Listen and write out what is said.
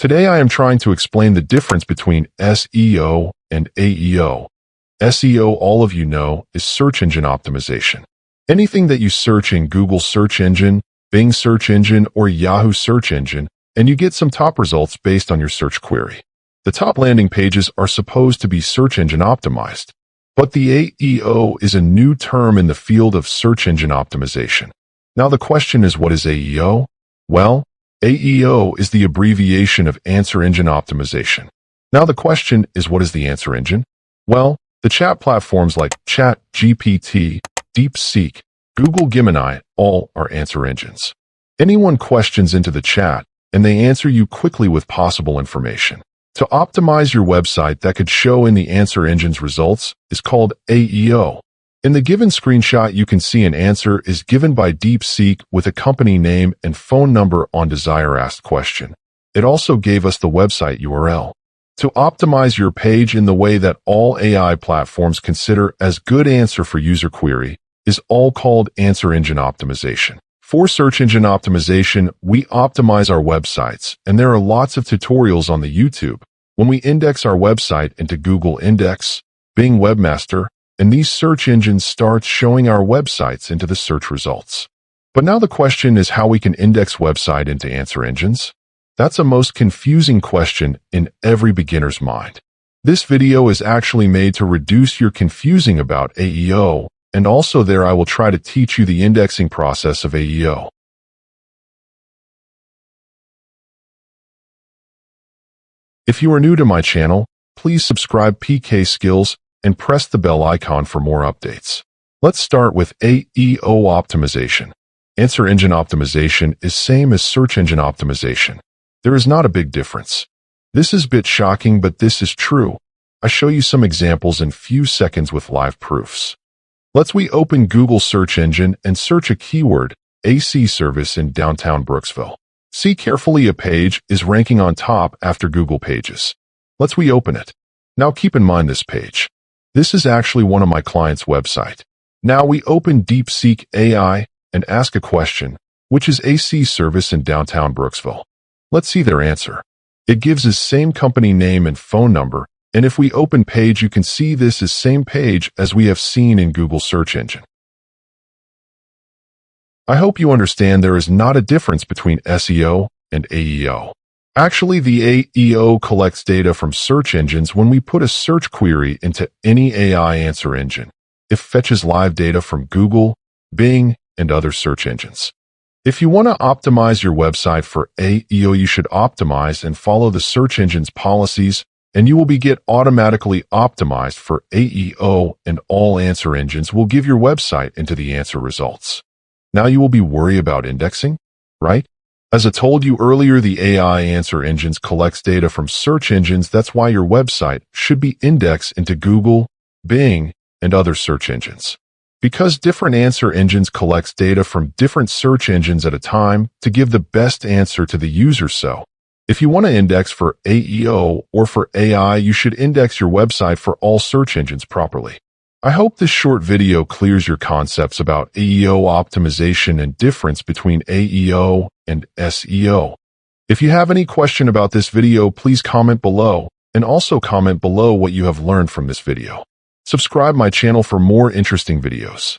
Today I am trying to explain the difference between SEO and AEO. SEO, all of you know, is search engine optimization. Anything that you search in Google search engine, Bing search engine, or Yahoo search engine, and you get some top results based on your search query. The top landing pages are supposed to be search engine optimized. But the AEO is a new term in the field of search engine optimization. Now the question is, what is AEO? Well, AEO is the abbreviation of Answer Engine Optimization. Now the question is, what is the answer engine? Well, the chat platforms like ChatGPT, DeepSeek, Google Gemini, all are answer engines. Anyone questions into the chat, and they answer you quickly with possible information. To optimize your website that could show in the answer engine's results is called AEO. In the given screenshot, you can see an answer is given by DeepSeek with a company name and phone number on Desire Asked Question. It also gave us the website URL. To optimize your page in the way that all AI platforms consider as good answer for user query is all called answer engine optimization. For search engine optimization, we optimize our websites, and there are lots of tutorials on the YouTube. When we index our website into Google Index, Bing Webmaster, and these search engines start showing our websites into the search results. But now the question is how we can index website into answer engines. That's a most confusing question in every beginner's mind. This video is actually made to reduce your confusing about AEO, and also there I will try to teach you the indexing process of AEO. If you are new to my channel, please subscribe PK Skills and press the bell icon for more updates. Let's start with AEO optimization. Answer engine optimization is same as search engine optimization. There is not a big difference. This is a bit shocking, but this is true. I show you some examples in few seconds with live proofs. Let's open Google search engine and search a keyword, AC service in downtown Brooksville. See carefully, a page is ranking on top after Google pages. Let's open it. Now keep in mind this page. This is actually one of my clients' website. Now we open DeepSeek AI and ask a question, which is AC service in downtown Brooksville. Let's see their answer. It gives us same company name and phone number, and if we open page, you can see this is same page as we have seen in Google search engine. I hope you understand there is not a difference between SEO and AEO. Actually, the AEO collects data from search engines when we put a search query into any AI answer engine. It fetches live data from Google, Bing, and other search engines. If you want to optimize your website for AEO, you should optimize and follow the search engine's policies, and you will get automatically optimized for AEO, and all answer engines will give your website into the answer results. Now you will be worried about indexing, right? As I told you earlier, the AI answer engines collects data from search engines. That's why your website should be indexed into Google, Bing, and other search engines. Because different answer engines collects data from different search engines at a time to give the best answer to the user. So, if you want to index for AEO or for AI, you should index your website for all search engines properly. I hope this short video clears your concepts about AEO optimization and difference between AEO and SEO. If you have any question about this video, please comment below, and also comment below what you have learned from this video. Subscribe my channel for more interesting videos.